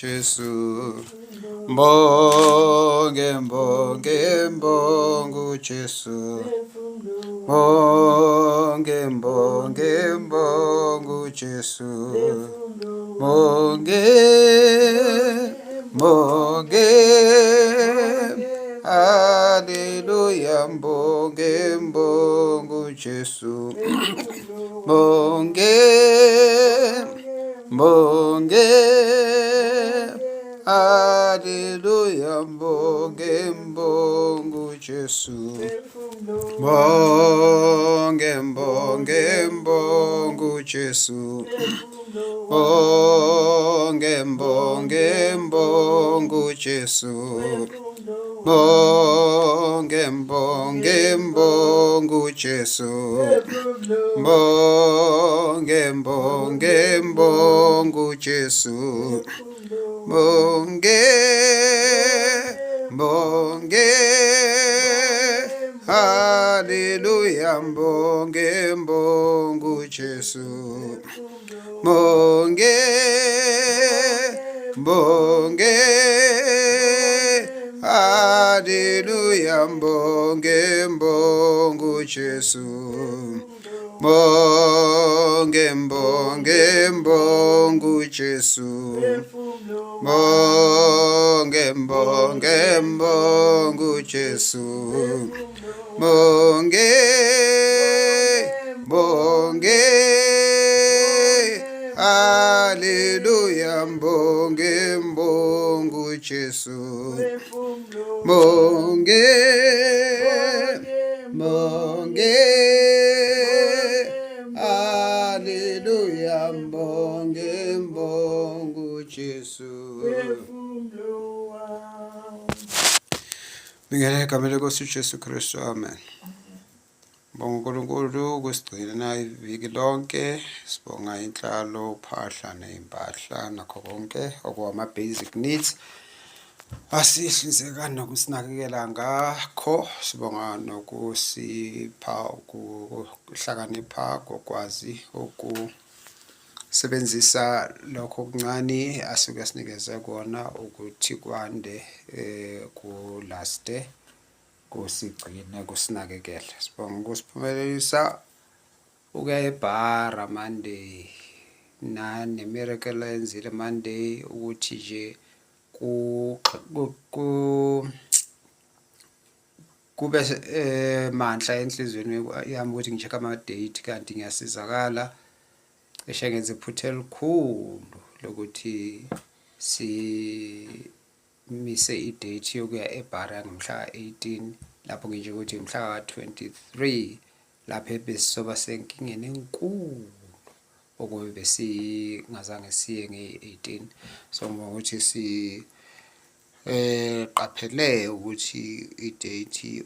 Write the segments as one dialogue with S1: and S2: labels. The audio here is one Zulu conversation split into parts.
S1: Jesu. Mbonge mbonge mbongu Jesu. Mbonge mbonge mbongu Jesu. Mbonge mbonge haleluya mbonge mbongu Jesu. Mbonge mbonge haleluya mbonge mbongu Jesu. Mbonge mbonge mbongu Jesu. Mbonge mbonge mbongu Jesu. Mbonge mbonge mbongu Jesu. Mbonge mbonge mbongu Jesu. Mbonge mbonge haleluya mbonge mbongu Jesu. Mbonge mbonge haleluya mbonge mbongu Jesu. Mbonge mbonge mbongu Jesu. Mbonge mbonge mbongu Jesu. Mbonge mbonge haleluya mbonge mbongu Jesu. Mbonge mbonge haleluya mbonge mbongu Jesu. Ngeke kamele kosi Jesu Kristu, amen. Bonga uNkulunkulu kusigcina na iviki lonke, sibonga inhlalo, uphahla neimpahla nakho konke okwama basic needs. Asihlinzeka nokusinakekela ngakho, sibonga nokusipha ukuhlakanipha kokwazi ukusebenzisa lokho okuncane asuke sinikeze kona ukuthi kwande kulaste kusigcine kusinakekela. Sibonga ukusiphumelelisa ukuya eBhara Monday nane miracle enzile Monday ukuthi nje kube mandla enhlizweni yami ukuthi ngicheka ama date kanti ngiyasizakala. Cishe ngenze iphutha elikhulu lokuthi si mise idate yokuya eBhara ngomhla 18 lapho ngisho ukuthi mhla 23 lapho besizoba senkingeni enkulu okube besingazange siye nge-18. So ngokuthi si qaphele ukuthi idate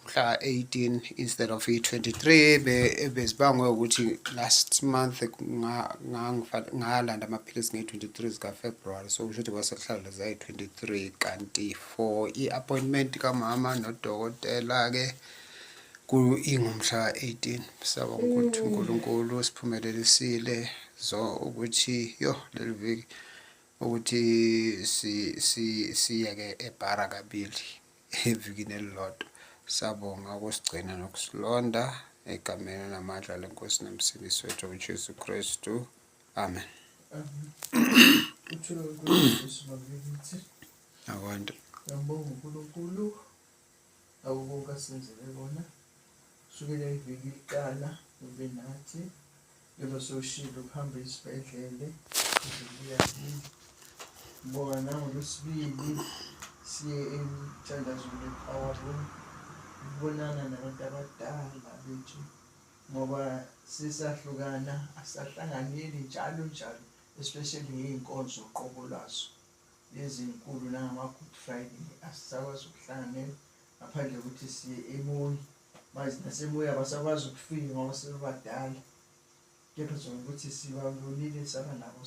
S1: mhla 18 instead of 23 bezibangwe ukuthi last month ngalanda amaphilisi nge-23 zika February. So kusho ukuthi kwasehlala zayi 23 kanti for i-appointment kamama nodokotela ke ingumhla 18. Sabonga ukuthi uNkulunkulu siphumelelisile ukuthi leli viki ukuthi siyeke eBhara kabili evikini elilodwa. Sabonga ukusigcina nokusilonda egameni namandla leNkosi nomsindisi wethu uJesu Kristu, amen. Abantu
S2: ngiyabonga uNkulunkulu awukonke asenzele bona sukela iviki iqala ube nathi yebo soshilo ukuhamba isibhedlele uzobuya ngibonga nangolwesibili siye emthandazweni power room ukubonana nabantu abadala bethu ngoba sisahlukana asahlanganeli njalo especially ngey'nkonzo qobo lwazo lezi inkulu nangama-Good Friday asisakwazi ukuhlanganela ngaphandle ukuthi siye eMoyi manje naseMoyi abasakwazi ukufika ngoba sebebadala. Kepha zonke ukuthi sibabonile saba nabo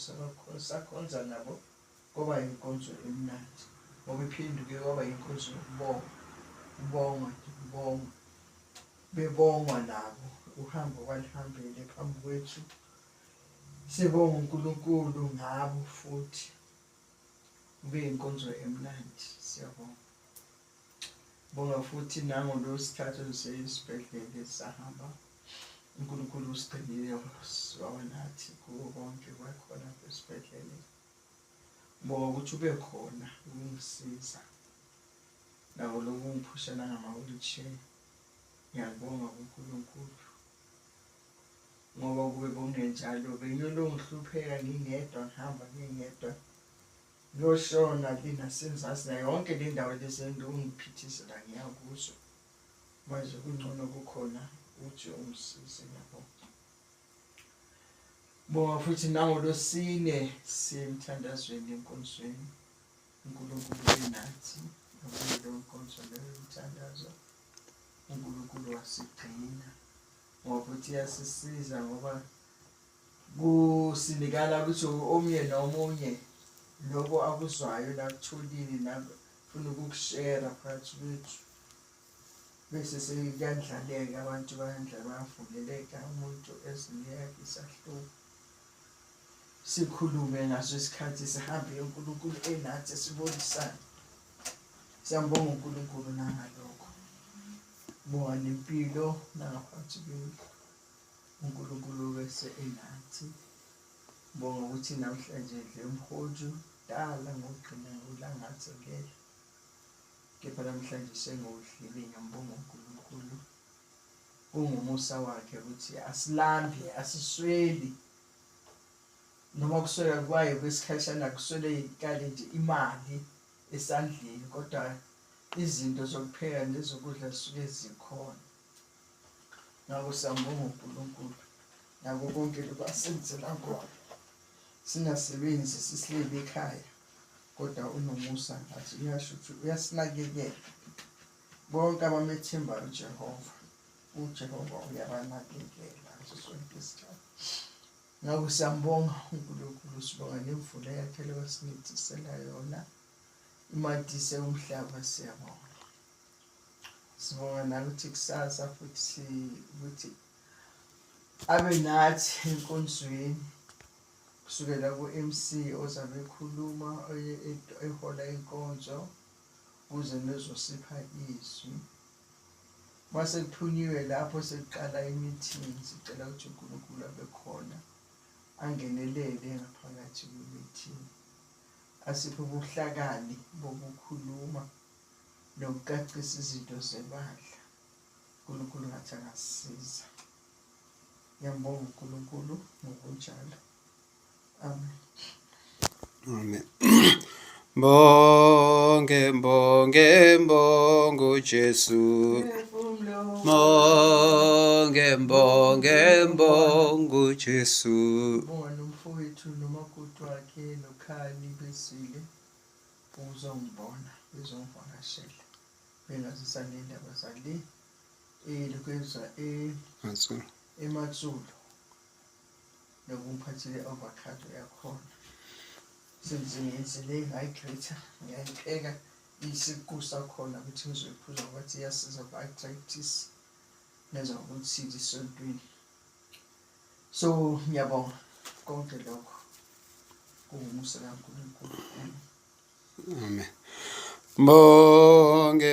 S2: sakhonza nabo kwaba inkonzo emnandi ngoba iphinduke kwaba inkonzo yokubonga bebongwa nabo uhambo walihambele phambi kwethu. Sibonga uNkulunkulu ngabo futhi kube inkonzo emnandi. Siyabonga. Bonga futhi nangolo sithathu sesibhedlele sahamba. uNkulunkulu usigcinile wanathi kuwo konke kwakhona esibhedlele. Bonga ukuthi ube khona ukungisiza. Nawo lokungiphusha ngama-wheelchair. Ngiyabonga kuNkulunkulu. Ngoba kube kungenjalo bengiyolongihlupheka ngingedwa ngihamba ngingedwa. Ngiyoshona linasenzasi nayo yonke le ndawo lesengiphithisa la ngiyakuzo. Manje kungcono kukhona uthi ungisize ngiyabonga. Bonga futhi nangolosine semthandazweni enkonzweni. uNkulunkulu enathi ngokuyilo nkonzo leyo mthandazo. uNkulunkulu wasigcina. Ngoba futhi iyasisiza ngoba kusinikana ukuthi omunye nomunye lokho akuzwayo lakutholile nabo funa ukukushare phakathi kwethu. Bese sekuyandlaleka abantu bayavuleleka umuntu eziniyeke isahluko. Sikhulume ngaso isikhathi sihambe uNkulunkulu enathi sibonisane. Siyambonga uNkulunkulu nangalokho. Bonga nempilo nangaphansi kwethu. uNkulunkulu bese enathi. Bonga ukuthi namhlanje nje umhoju dala ngogcina ulangathi ngeke. Kepha namhlanje sengudlile ngiyambonga uNkulunkulu. Ungumusa wakhe ukuthi asilambi asisweli. Noma kuswela kwayo kwesikhashana kuswele ikale nje imali esandleni kodwa izinto zokupheka nezokudla zisuke zikhona. Ngakho siyambonga uNkulunkulu. Nako konke lokwasenzela khona. Singasebenzi sisilele ekhaya. Kodwa unomusa ngathi uyasho ukuthi uyasinakekela. Bonke abamethembayo uJehova. uJehova uyabanakekela ngaso sonke isikhathi. Ngakho siyambonga uNkulunkulu sibonga nemvula yakhe lewasinithisela yona. Imadise umhlaba siyabonga. Sibonga nakuthi kusasa futhi ukuthi abe nathi enkonzweni. Kusukela ku-MC ozabe ekhuluma ehola inkonzo kuze nezosipha izwi. Mase kuthunyiwe lapho sekuqala i-meeting sicela ukuthi uNkulunkulu abe khona angenelele ngaphakathi kwe-meeting. Asiphe ubuhlakani bokukhuluma nokucacisa izinto zebandla. uNkulunkulu ngathi angasisiza. Ngiyambonga uNkulunkulu ngokunjalo. Amen.
S1: Amen. Mbonge uJesu. Mbonge uJesu.
S2: Bonga nomfowethu nomakoti wakhe nokhali besile uzongibona bezongivakashela. Bengazisaleli abazali lokwenza eMatsulu nokumphathele avocado yakhona. Sengiyenzele ngayigreta ngiyayipheka isiqu sakhona ukuthi ngizoyiphuza ngoba iyasiza ku-arthritis nezwa ukuthi isontweni. So ngiyabonga konke lokho kungumusa kaNkulunkulu.
S1: Amen. Mbonge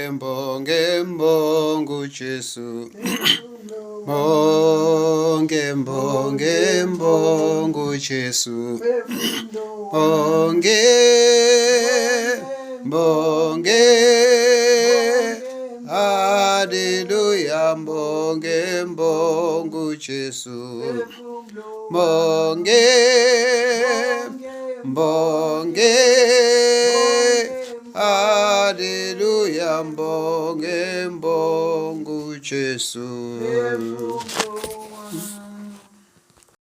S1: uJesu. Mbonge uJesu. Mbonge hallelujah. Mbonge uJesu. Mbonge hallelujah. Mbonge uJesu.